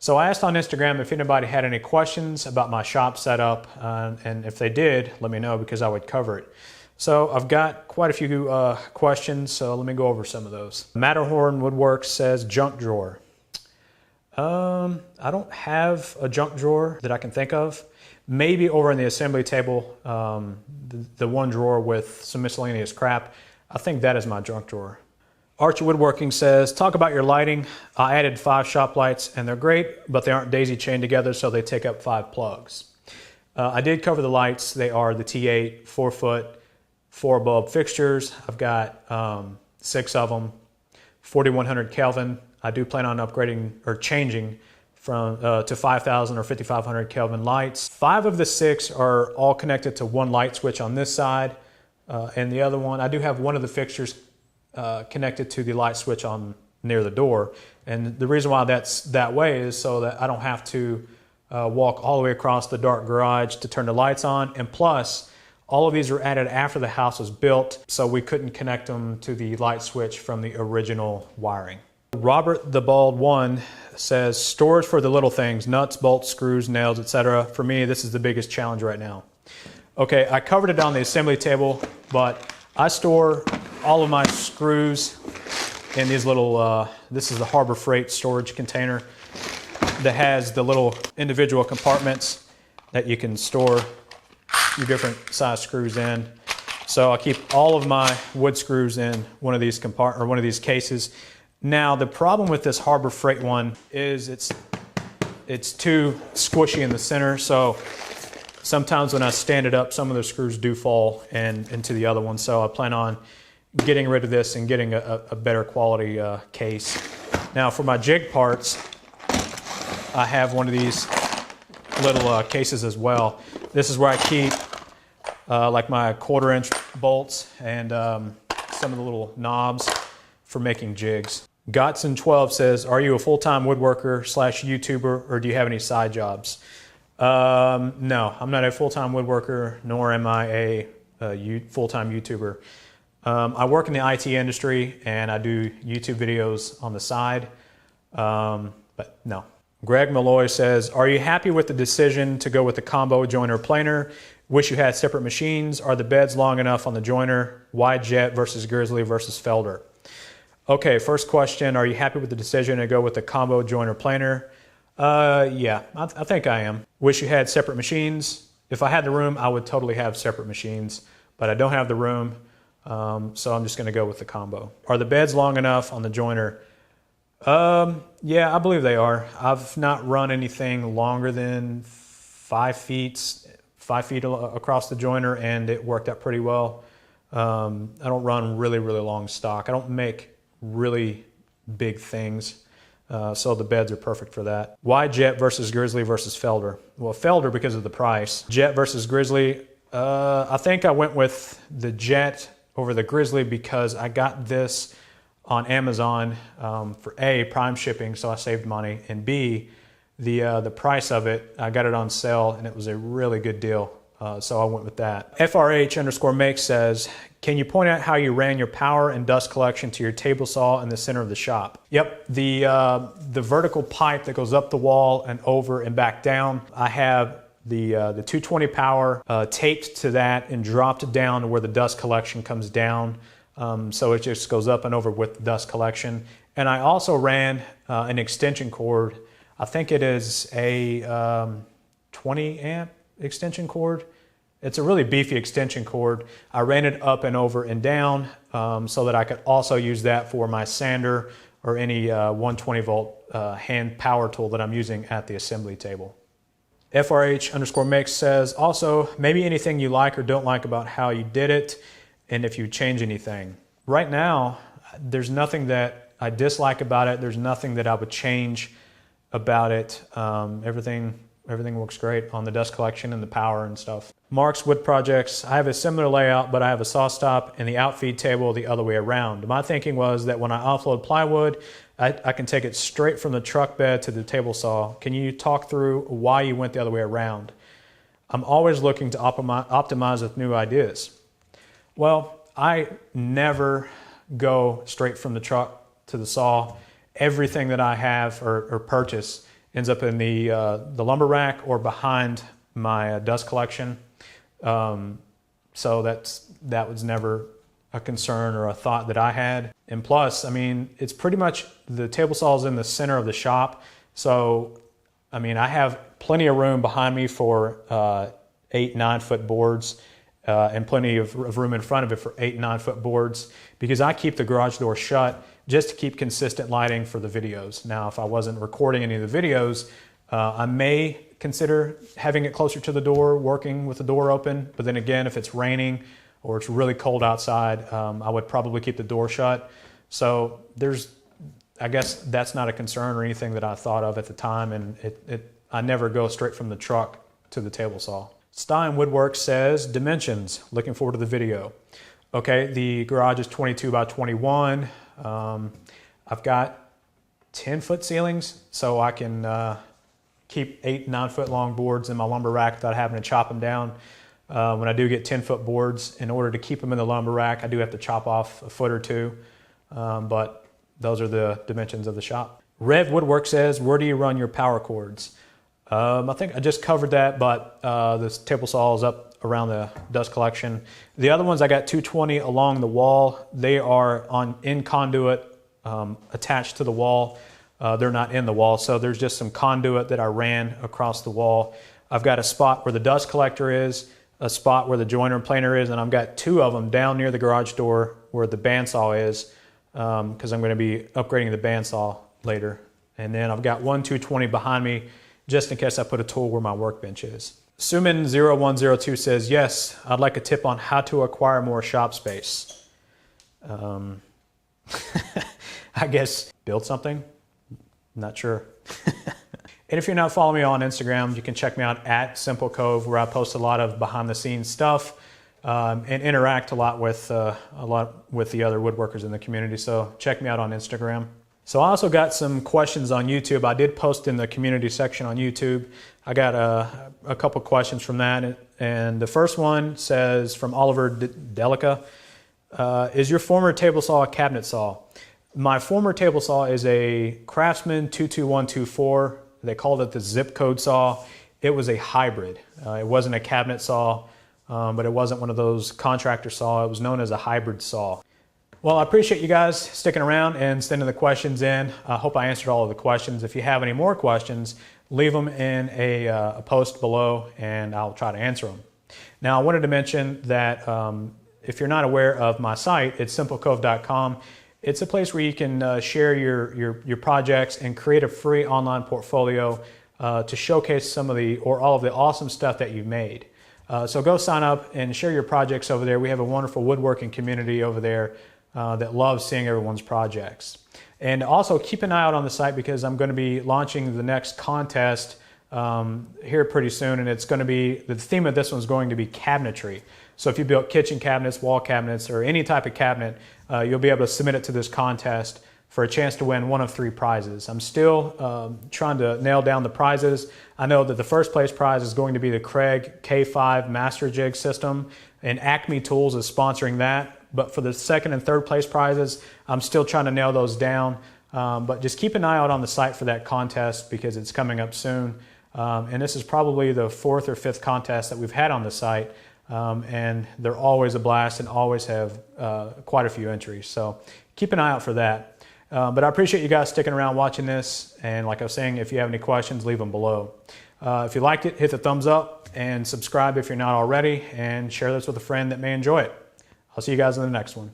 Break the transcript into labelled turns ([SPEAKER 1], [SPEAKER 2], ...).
[SPEAKER 1] So I asked on Instagram if anybody had any questions about my shop setup, and if they did, let me know because I would cover it. So I've got quite a few questions, so let me go over some of those. Matterhorn Woodworks says junk drawer. I don't have a junk drawer that I can think of. Maybe over in the assembly table, the one drawer with some miscellaneous crap, I think that is my junk drawer. Archer Woodworking says, talk about your lighting. I added 5 shop lights and they're great, but they aren't daisy chained together, so they take up 5 plugs. I did cover the lights. They are the T8 4-foot 4 bulb fixtures. I've got 6 of them, 4100 Kelvin. I do plan on upgrading or changing from to 5000 or 5500 Kelvin lights. 5 of the 6 are all connected to one light switch on this side, and the other one, I do have one of the fixtures connected to the light switch on near the door. And the reason why that's that way is so that I don't have to walk all the way across the dark garage to turn the lights on. And plus, all of these were added after the house was built, so we couldn't connect them to the light switch from the original wiring. Robert the Bald One says, storage for the little things, nuts, bolts, screws, nails, etc. For me, this is the biggest challenge right now. Okay, I covered it on the assembly table, but I store all of my screws in these little, this is the Harbor Freight storage container that has the little individual compartments that you can store your different size screws in. So I keep all of my wood screws in one of these one of these cases. Now the problem with this Harbor Freight one is it's too squishy in the center, so sometimes when I stand it up, some of the screws do fall into the other one. So I plan on getting rid of this and getting a better quality case. Now for my jig parts, I have one of these little cases as well. This is where I keep like my 1/4 inch bolts and some of the little knobs for making jigs. Gotson12 says, are you a full-time woodworker / YouTuber, or do you have any side jobs? No, I'm not a full-time woodworker, nor am I a full-time YouTuber. I work in the IT industry and I do YouTube videos on the side, but no. Greg Malloy says, are you happy with the decision to go with the combo joiner planer? Wish you had separate machines. Are the beds long enough on the joiner? Wide jet versus Grizzly versus Felder? Okay, first question, are you happy with the decision to go with the combo joiner planer? Yeah, I think I am. Wish you had separate machines. If I had the room, I would totally have separate machines, but I don't have the room, so I'm just gonna go with the combo. Are the beds long enough on the joiner? Yeah, I believe they are. I've not run anything longer than 5 feet across the joiner, and it worked out pretty well. I don't run really long stock. I don't make really big things. So the beds are perfect for that. Why Jet versus Grizzly versus Felder? Well, Felder because of the price. Jet versus Grizzly, I think I went with the Jet over the Grizzly because I got this on Amazon for A, prime shipping, so I saved money, and B, the price of it, I got it on sale and it was a really good deal. So I went with that. FRH_make says, can you point out how you ran your power and dust collection to your table saw in the center of the shop? Yep, the vertical pipe that goes up the wall and over and back down, I have the 220 power taped to that and dropped down to where the dust collection comes down. So it just goes up and over with the dust collection. And I also ran an extension cord. I think it is a 20 amp extension cord. It's a really beefy extension cord. I ran it up and over and down so that I could also use that for my sander or any 120 volt hand power tool that I'm using at the assembly table. FRH_make says, also, maybe anything you like or don't like about how you did it, and if you change anything. Right now, there's nothing that I dislike about it. There's nothing that I would change about it. Everything works great on the dust collection and the power and stuff. Mark's Wood Projects, I have a similar layout, but I have a saw stop and the outfeed table the other way around. My thinking was that when I offload plywood, I can take it straight from the truck bed to the table saw. Can you talk through why you went the other way around? I'm always looking to optimize with new ideas. Well, I never go straight from the truck to the saw. Everything that I have or purchase ends up in the lumber rack or behind my dust collection. So that was never a concern or a thought that I had. And plus, I mean, it's pretty much, the table saw is in the center of the shop. So, I mean, I have plenty of room behind me for 8-9 foot boards and plenty of room in front of it for 8-9 foot boards, because I keep the garage door shut just to keep consistent lighting for the videos. Now, if I wasn't recording any of the videos, I may consider having it closer to the door, working with the door open. But then again, if it's raining or it's really cold outside, I would probably keep the door shut. So I guess that's not a concern or anything that I thought of at the time, and I never go straight from the truck to the table saw. Stein Woodwork says, dimensions, looking forward to the video. Okay, the garage is 22 by 21. I've got 10-foot ceilings, so I can keep 8-9 foot long boards in my lumber rack without having to chop them down. When I do get 10-foot boards, in order to keep them in the lumber rack, I do have to chop off a foot or two, but those are the dimensions of the shop. Rev Woodwork says, where do you run your power cords? I think I just covered that, but this table saw is up around the dust collection. The other ones, I got 220 along the wall. They are in conduit attached to the wall. They're not in the wall, so there's just some conduit that I ran across the wall. I've got a spot where the dust collector is, a spot where the joiner and planer is, and I've got 2 of them down near the garage door where the bandsaw is, because I'm going to be upgrading the bandsaw later. And then I've got 1 220 behind me, just in case I put a tool where my workbench is. Suman0102 says, yes, I'd like a tip on how to acquire more shop space. I guess build something. Not sure. And if you're not following me on Instagram, you can check me out at SimpleCove, where I post a lot of behind the scenes stuff and interact a lot with the other woodworkers in the community. So check me out on Instagram. So I also got some questions on YouTube. I did post in the community section on YouTube. I got a couple questions from that. And the first one says, from Oliver Delica, is your former table saw a cabinet saw? My former table saw is a Craftsman 22124. They called it the zip code saw. It was a hybrid. It wasn't a cabinet saw, but it wasn't one of those contractor saw. It was known as a hybrid saw. Well, I appreciate you guys sticking around and sending the questions in. I hope I answered all of the questions. If you have any more questions, leave them in a post below and I'll try to answer them. Now, I wanted to mention that if you're not aware of my site, it's simplecove.com. It's a place where you can share your projects and create a free online portfolio to showcase some of all of the awesome stuff that you've made. So go sign up and share your projects over there. We have a wonderful woodworking community over there that loves seeing everyone's projects. And also keep an eye out on the site, because I'm going to be launching the next contest here pretty soon, and it's going to be, the theme of this one is going to be cabinetry. So if you built kitchen cabinets, wall cabinets, or any type of cabinet, you'll be able to submit it to this contest for a chance to win one of 3 prizes. I'm still trying to nail down the prizes. I know that the first place prize is going to be the Craig K5 Master Jig System, and Acme Tools is sponsoring that. But for the second and third place prizes, I'm still trying to nail those down. But just keep an eye out on the site for that contest, because it's coming up soon. And this is probably the 4th or 5th contest that we've had on the site. And they're always a blast and always have quite a few entries. So keep an eye out for that. But I appreciate you guys sticking around watching this. And like I was saying, if you have any questions, leave them below. If you liked it, hit the thumbs up and subscribe if you're not already, and share this with a friend that may enjoy it. I'll see you guys in the next one.